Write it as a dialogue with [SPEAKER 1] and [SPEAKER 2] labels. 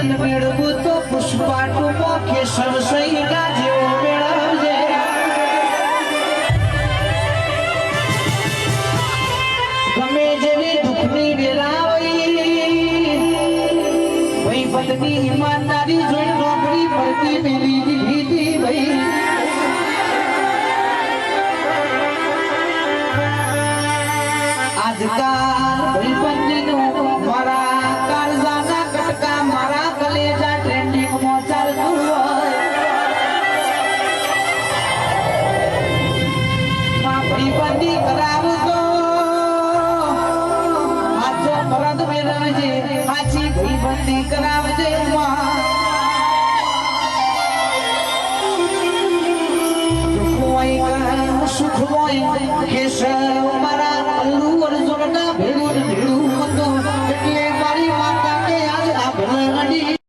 [SPEAKER 1] ભાઈબંધ મેળવું તો પુષ્પા ટુમો કેશવ સૈના જેવો મેળવજે ગમે જેવી દુઃખની વેરાવઈ ભાઈબંધની ઈમાનદારી જોઈ નોકરી મળતી મેલી દીધી ભાઈ આજકાલ ભાઈબંધીનું મારા કાળજાના કટકા મારા કલેજા ટ્રેન્ડિંગમાં ચાલતું હોય ભાઈબંધી કરાવતો આજો પરદ મેળવજે આછી ભાઈબંધી કરાવજે સુખ હોય કેશવ મારા અલ્લુ અર્જુનના ભેરું